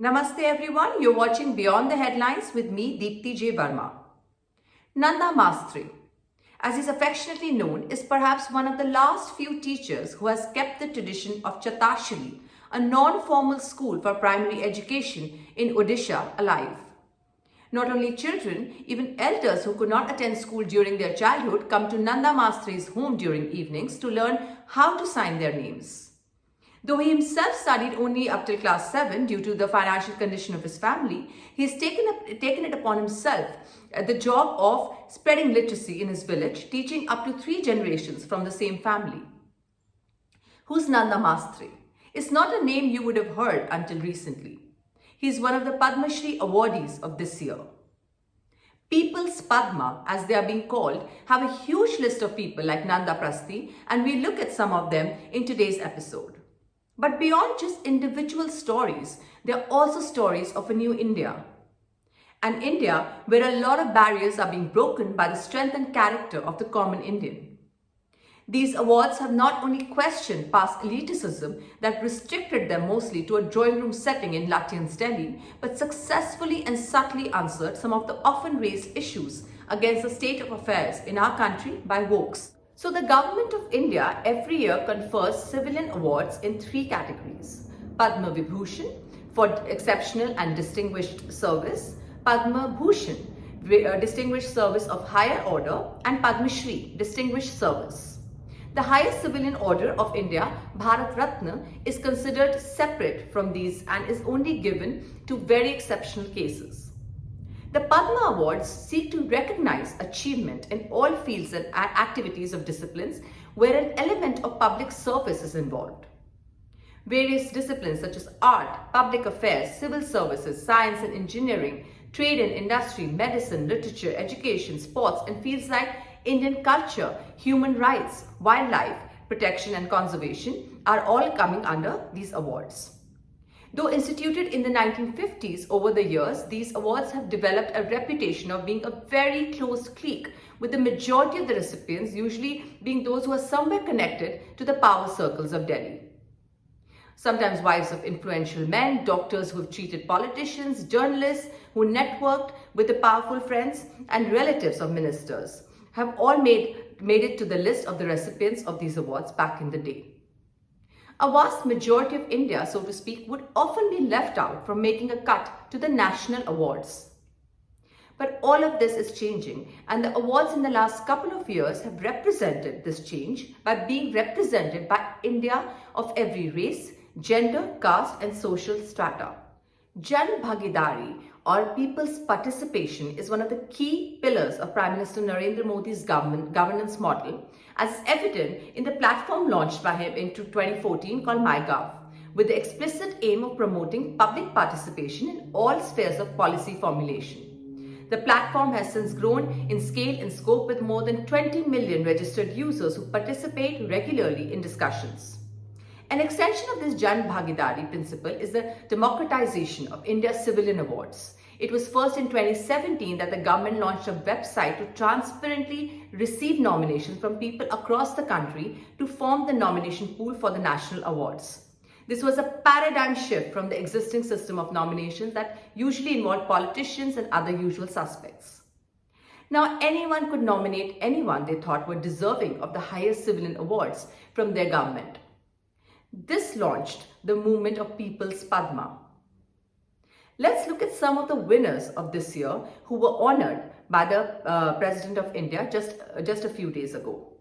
Namaste everyone, you're watching Beyond the Headlines with me, Deepti J. Verma. Nanda Mastri, as he's affectionately known, is perhaps one of the last few teachers who has kept the tradition of Chatashali, a non-formal school for primary education in Odisha, alive. Not only children, even elders who could not attend school during their childhood come to Nanda Mastri's home during evenings to learn how to sign their names. Though he himself studied only up till class 7 due to the financial condition of his family, he has taken it upon himself the job of spreading literacy in his village, teaching up to 3 generations from the same family. Who's Nanda Mastri? It's not a name you would have heard until recently. He is one of the Padma Shri awardees of this year. People's Padma, as they are being called, have a huge list of people like Nanda Prasthi, and we'll look at some of them in today's episode. But beyond just individual stories, there are also stories of a new India. An India where a lot of barriers are being broken by the strength and character of the common Indian. These awards have not only questioned past elitism that restricted them mostly to a drawing room setting in Lutyens, Delhi, but successfully and subtly answered some of the often raised issues against the state of affairs in our country by wokes. So the Government of India every year confers civilian awards in 3 categories. Padma Vibhushan for exceptional and distinguished service, Padma Bhushan, distinguished service of higher order, and Padma Shri, distinguished service. The highest civilian order of India, Bharat Ratna, is considered separate from these and is only given to very exceptional cases. The Padma Awards seek to recognize achievement in all fields and activities of disciplines where an element of public service is involved. Various disciplines such as art, public affairs, civil services, science and engineering, trade and industry, medicine, literature, education, sports, and fields like Indian culture, human rights, wildlife, protection and conservation are all coming under these awards. Though instituted in the 1950s, over the years, these awards have developed a reputation of being a very close clique, with the majority of the recipients usually being those who are somewhere connected to the power circles of Delhi. Sometimes wives of influential men, doctors who have treated politicians, journalists who networked with the powerful friends, and relatives of ministers have all made it to the list of the recipients of these awards back in the day. A vast majority of India, so to speak, would often be left out from making a cut to the national awards. But all of this is changing, and the awards in the last couple of years have represented this change by being represented by India of every race, gender, caste and social strata. Jan Bhagidari, or people's participation, is one of the key pillars of Prime Minister Narendra Modi's governance model, as evident in the platform launched by him in 2014 called MyGov, with the explicit aim of promoting public participation in all spheres of policy formulation. The platform has since grown in scale and scope with more than 20 million registered users who participate regularly in discussions. An extension of this Jan Bhagidari principle is the democratization of India's civilian awards. It was first in 2017 that the government launched a website to transparently receive nominations from people across the country to form the nomination pool for the national awards. This was a paradigm shift from the existing system of nominations that usually involved politicians and other usual suspects. Now, anyone could nominate anyone they thought were deserving of the highest civilian awards from their government. This launched the movement of People's Padma. Let's look at some of the winners of this year who were honored by the President of India just a few days ago.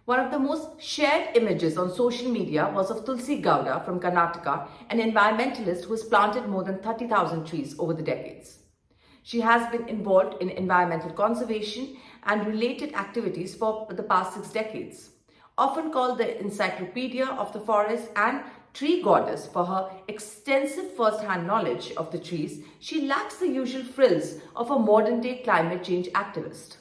One of the most shared images on social media was of Tulsi Gowda from Karnataka, an environmentalist who has planted more than 30,000 trees over the decades. She has been involved in environmental conservation and related activities for the past 6 decades. Often called the encyclopedia of the forest and tree goddess for her extensive first-hand knowledge of the trees, she lacks the usual frills of a modern-day climate change activist.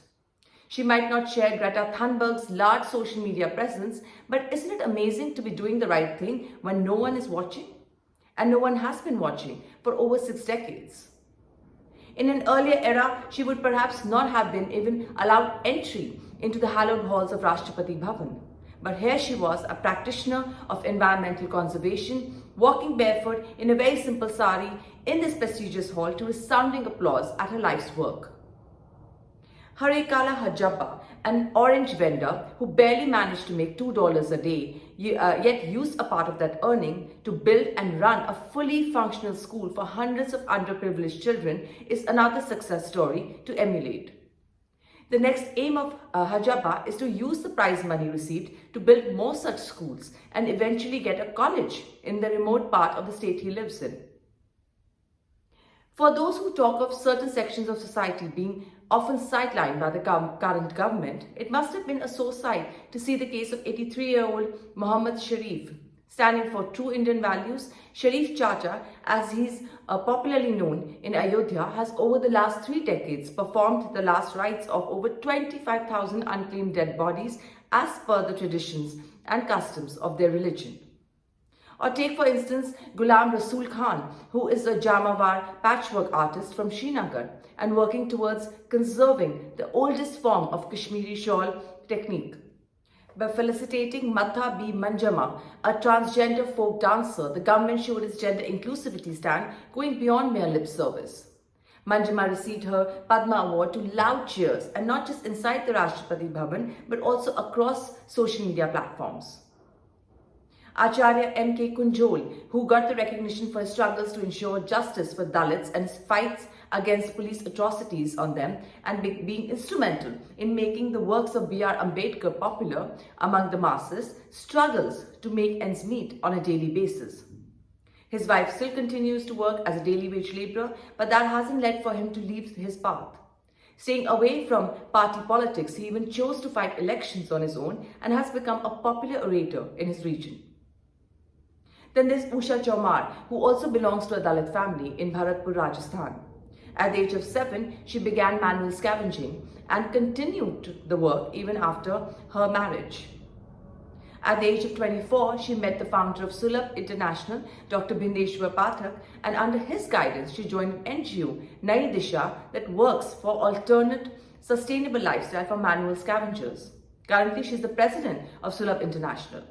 She might not share Greta Thunberg's large social media presence, but isn't it amazing to be doing the right thing when no one is watching? And no one has been watching for over 6 decades. In an earlier era, she would perhaps not have been even allowed entry into the hallowed halls of Rashtrapati Bhavan. But here she was, a practitioner of environmental conservation, walking barefoot in a very simple sari in this prestigious hall to resounding applause at her life's work. Hare Kalahajiba, an orange vendor who barely managed to make $2 a day, yet used a part of that earning to build and run a fully functional school for hundreds of underprivileged children, is another success story to emulate. The next aim of Hajaba is to use the prize money received to build more such schools and eventually get a college in the remote part of the state he lives in. For those who talk of certain sections of society being often sidelined by the current government, it must have been a sore sight to see the case of 83-year-old Muhammad Sharif. Standing for true Indian values, Sharif Chacha, as he's popularly known in Ayodhya, has over the last 3 decades performed the last rites of over 25,000 unclaimed dead bodies as per the traditions and customs of their religion. Or take for instance Ghulam Rasool Khan, who is a Jamawar patchwork artist from Srinagar and working towards conserving the oldest form of Kashmiri shawl technique. By felicitating Matha B. Manjama, a transgender folk dancer, the government showed its gender inclusivity stand, going beyond mere lip service. Manjama received her Padma award to loud cheers, and not just inside the Rashtrapati Bhavan, but also across social media platforms. Acharya M.K. Kunjol, who got the recognition for his struggles to ensure justice for Dalits and his fights against police atrocities on them, and being instrumental in making the works of B.R. Ambedkar popular among the masses, struggles to make ends meet on a daily basis. His wife still continues to work as a daily wage labourer, but that hasn't led for him to leave his path. Staying away from party politics, he even chose to fight elections on his own and has become a popular orator in his region. Then there's Usha Chaumar, who also belongs to a Dalit family in Bharatpur, Rajasthan. At the age of 7, she began manual scavenging and continued the work even after her marriage. At the age of 24, she met the founder of Sulabh International, Dr. Bindeshwar Pathak, and under his guidance, she joined an NGO, Nai Disha, that works for alternate, sustainable lifestyle for manual scavengers. Currently, she is the president of Sulabh International.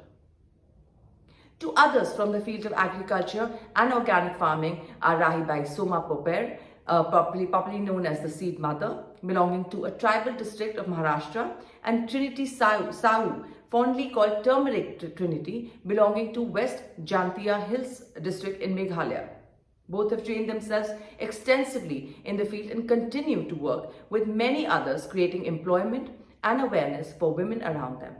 Two others from the field of agriculture and organic farming are Rahibai Soma Poper, popularly known as the Seed Mother, belonging to a tribal district of Maharashtra, and Trinity Sahu, fondly called Turmeric Trinity, belonging to West Jantia Hills district in Meghalaya. Both have trained themselves extensively in the field and continue to work with many others, creating employment and awareness for women around them.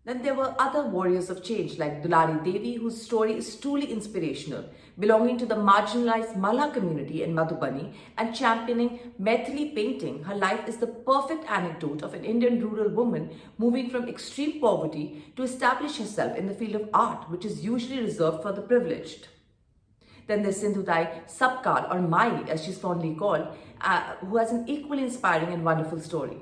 Then there were other warriors of change like Dulari Devi, whose story is truly inspirational, belonging to the marginalized Malla community in Madhubani and championing Maithili painting. Her life is the perfect anecdote of an Indian rural woman moving from extreme poverty to establish herself in the field of art, which is usually reserved for the privileged. Then there's Sindhudai Sabkal, or Mai as she's fondly called, who has an equally inspiring and wonderful story.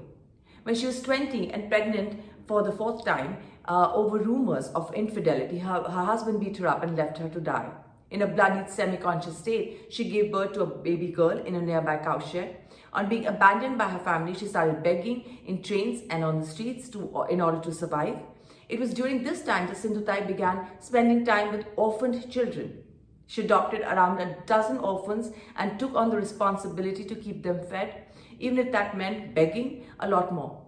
When she was 20 and pregnant for the 4th time, over rumors of infidelity, her husband beat her up and left her to die. In a bloodied, semi-conscious state, she gave birth to a baby girl in a nearby cowshed. On being abandoned by her family, she started begging in trains and on the streets in order to survive. It was during this time that Sindhutai began spending time with orphaned children. She adopted around a dozen orphans and took on the responsibility to keep them fed, even if that meant begging a lot more.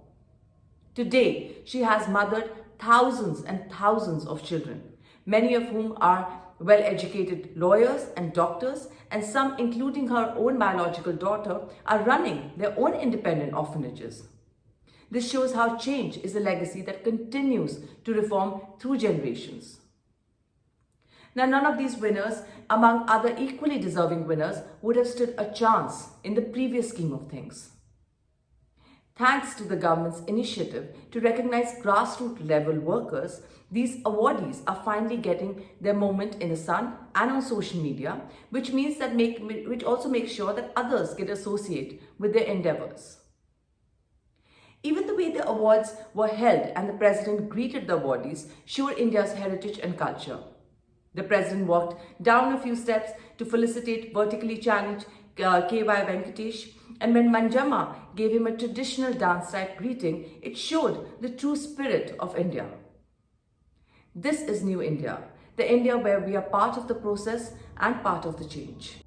Today, she has mothered thousands and thousands of children, many of whom are well-educated lawyers and doctors, and some, including her own biological daughter, are running their own independent orphanages. This shows how change is a legacy that continues to reform through generations. Now, none of these winners, among other equally deserving winners, would have stood a chance in the previous scheme of things. Thanks to the government's initiative to recognize grassroots level workers, these awardees are finally getting their moment in the sun and on social media, which also makes sure that others get associated with their endeavors. Even the way the awards were held and the president greeted the awardees showed India's heritage and culture. The president walked down a few steps to felicitate vertically challenged K.Y. Venkatesh, and when Manjama gave him a traditional dance-type greeting, it showed the true spirit of India. This is New India. the India where we are part of the process and part of the change.